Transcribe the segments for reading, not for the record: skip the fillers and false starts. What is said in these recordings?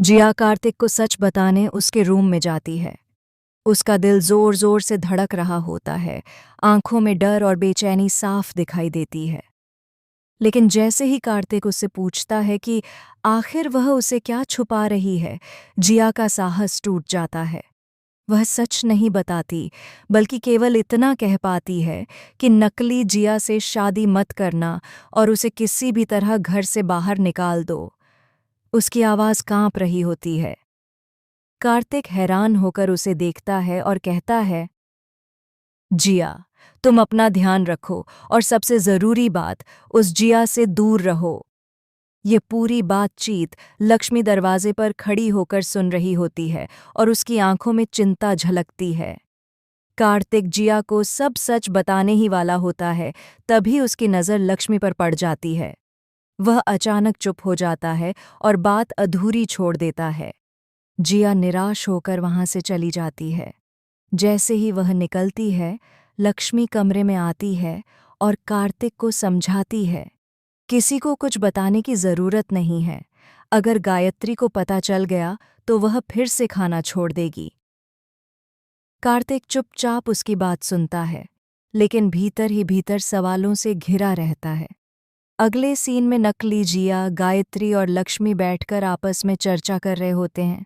जिया कार्तिक को सच बताने उसके रूम में जाती है। उसका दिल जोर जोर से धड़क रहा होता है, आंखों में डर और बेचैनी साफ दिखाई देती है। लेकिन जैसे ही कार्तिक उससे पूछता है कि आखिर वह उसे क्या छुपा रही है, जिया का साहस टूट जाता है। वह सच नहीं बताती, बल्कि केवल इतना कह पाती है कि नकली जिया से शादी मत करना और उसे किसी भी तरह घर से बाहर निकाल दो। उसकी आवाज़ कांप रही होती है। कार्तिक हैरान होकर उसे देखता है और कहता है, जिया, तुम अपना ध्यान रखो और सबसे ज़रूरी बात, उस जिया से दूर रहो। ये पूरी बातचीत लक्ष्मी दरवाजे पर खड़ी होकर सुन रही होती है और उसकी आंखों में चिंता झलकती है। कार्तिक जिया को सब सच बताने ही वाला होता है, तभी उसकी नज़र लक्ष्मी पर पड़ जाती है। वह अचानक चुप हो जाता है और बात अधूरी छोड़ देता है। जिया निराश होकर वहां से चली जाती है। जैसे ही वह निकलती है, लक्ष्मी कमरे में आती है और कार्तिक को समझाती है, किसी को कुछ बताने की जरूरत नहीं है। अगर गायत्री को पता चल गया तो वह फिर से खाना छोड़ देगी। कार्तिक चुपचाप उसकी बात सुनता है, लेकिन भीतर ही भीतर सवालों से घिरा रहता है। अगले सीन में नकली जिया, गायत्री और लक्ष्मी बैठकर आपस में चर्चा कर रहे होते हैं।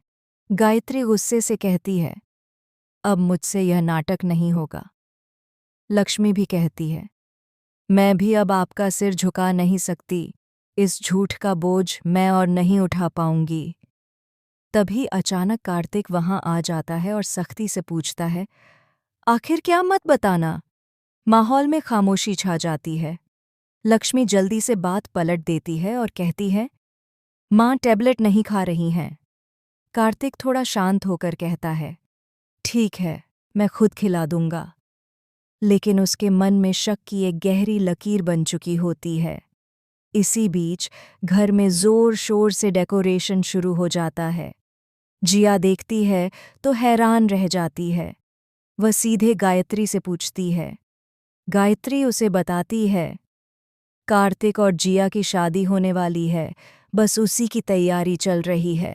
गायत्री गुस्से से कहती है, अब मुझसे यह नाटक नहीं होगा। लक्ष्मी भी कहती है, मैं भी अब आपका सिर झुका नहीं सकती। इस झूठ का बोझ मैं और नहीं उठा पाऊंगी। तभी अचानक कार्तिक वहां आ जाता है और सख्ती से पूछता है, आखिर क्या मत बताना। माहौल में खामोशी छा जाती है। लक्ष्मी जल्दी से बात पलट देती है और कहती है, माँ टैबलेट नहीं खा रही हैं। कार्तिक थोड़ा शांत होकर कहता है, ठीक है, मैं खुद खिला दूंगा। लेकिन उसके मन में शक की एक गहरी लकीर बन चुकी होती है। इसी बीच घर में जोर शोर से डेकोरेशन शुरू हो जाता है। जिया देखती है तो हैरान रह जाती है। वह सीधे गायत्री से पूछती है। गायत्री उसे बताती है, कार्तिक और जिया की शादी होने वाली है, बस उसी की तैयारी चल रही है।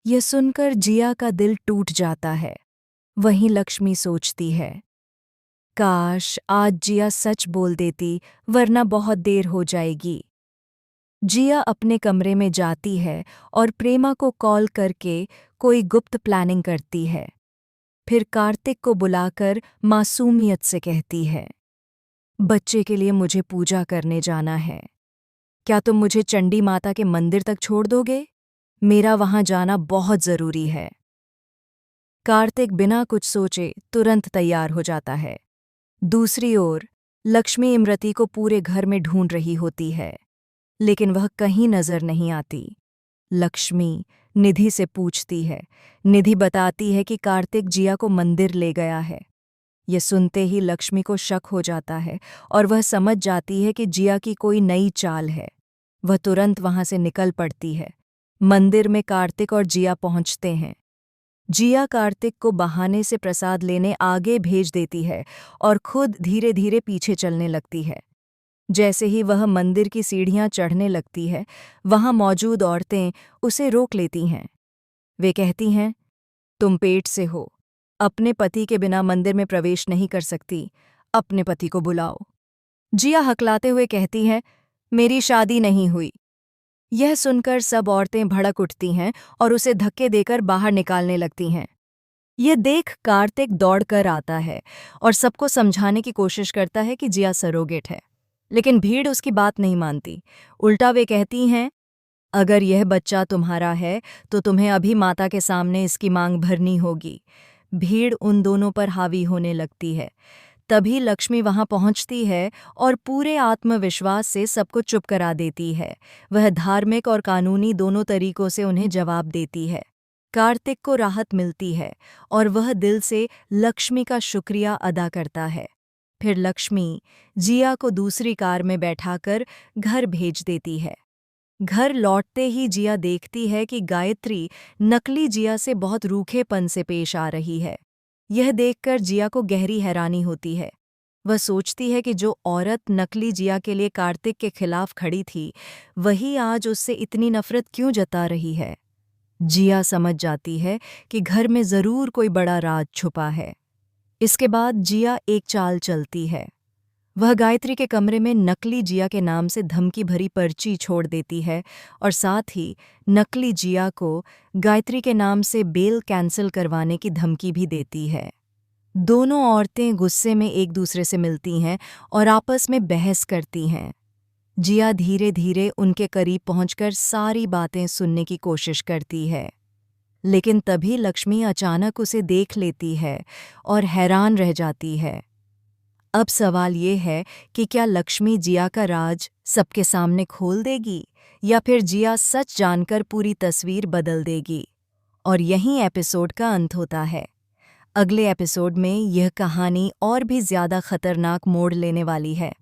यह सुनकर जिया का दिल टूट जाता है। वहीं लक्ष्मी सोचती है, काश आज जिया सच बोल देती, वरना बहुत देर हो जाएगी। जिया अपने कमरे में जाती है और प्रेमा को कॉल करके कोई गुप्त प्लानिंग करती है। फिर कार्तिक को बुलाकर मासूमियत से कहती है, बच्चे के लिए मुझे पूजा करने जाना है। क्या तुम मुझे चंडी माता के मंदिर तक छोड़ दोगे? मेरा वहां जाना बहुत जरूरी है। कार्तिक बिना कुछ सोचे तुरंत तैयार हो जाता है। दूसरी ओर लक्ष्मी इमरती को पूरे घर में ढूंढ रही होती है, लेकिन वह कहीं नजर नहीं आती। लक्ष्मी निधि से पूछती है। निधि बताती है कि कार्तिक जिया को मंदिर ले गया है। ये सुनते ही लक्ष्मी को शक हो जाता है और वह समझ जाती है कि जिया की कोई नई चाल है। वह तुरंत वहां से निकल पड़ती है। मंदिर में कार्तिक और जिया पहुंचते हैं। जिया कार्तिक को बहाने से प्रसाद लेने आगे भेज देती है और खुद धीरे धीरे पीछे चलने लगती है। जैसे ही वह मंदिर की सीढ़ियां चढ़ने लगती है, वहां मौजूद औरतें उसे रोक लेती हैं। वे कहती हैं, तुम पेट से हो, अपने पति के बिना मंदिर में प्रवेश नहीं कर सकती, अपने पति को बुलाओ। जिया हकलाते हुए कहती है, मेरी शादी नहीं हुई। यह सुनकर सब औरतें भड़क उठती हैं और उसे धक्के देकर बाहर निकालने लगती हैं। यह देख कार्तिक दौड़कर आता है और सबको समझाने की कोशिश करता है कि जिया सरोगेट है, लेकिन भीड़ उसकी बात नहीं मानती। उल्टा वे कहती हैं, अगर यह बच्चा तुम्हारा है तो तुम्हें अभी माता के सामने इसकी मांग भरनी होगी। भीड़ उन दोनों पर हावी होने लगती है। तभी लक्ष्मी वहां पहुंचती है और पूरे आत्मविश्वास से सबको चुप करा देती है। वह धार्मिक और कानूनी दोनों तरीकों से उन्हें जवाब देती है। कार्तिक को राहत मिलती है और वह दिल से लक्ष्मी का शुक्रिया अदा करता है। फिर लक्ष्मी जिया को दूसरी कार में बैठाकर घर भेज देती है। घर लौटते ही जिया देखती है कि गायत्री नकली जिया से बहुत रूखेपन से पेश आ रही है। यह देखकर जिया को गहरी हैरानी होती है। वह सोचती है कि जो औरत नकली जिया के लिए कार्तिक के खिलाफ खड़ी थी, वही आज उससे इतनी नफरत क्यों जता रही है। जिया समझ जाती है कि घर में ज़रूर कोई बड़ा राज छुपा है। इसके बाद जिया एक चाल चलती है। वह गायत्री के कमरे में नकली जिया के नाम से धमकी भरी पर्ची छोड़ देती है और साथ ही नकली जिया को गायत्री के नाम से बेल कैंसिल करवाने की धमकी भी देती है। दोनों औरतें गुस्से में एक दूसरे से मिलती हैं और आपस में बहस करती हैं। जिया धीरे धीरे उनके करीब पहुंचकर सारी बातें सुनने की कोशिश करती है, लेकिन तभी लक्ष्मी अचानक उसे देख लेती है और हैरान रह जाती है। अब सवाल ये है कि क्या लक्ष्मी जिया का राज सबके सामने खोल देगी या फिर जिया सच जानकर पूरी तस्वीर बदल देगी। और यहीं एपिसोड का अंत होता है। अगले एपिसोड में यह कहानी और भी ज़्यादा खतरनाक मोड़ लेने वाली है।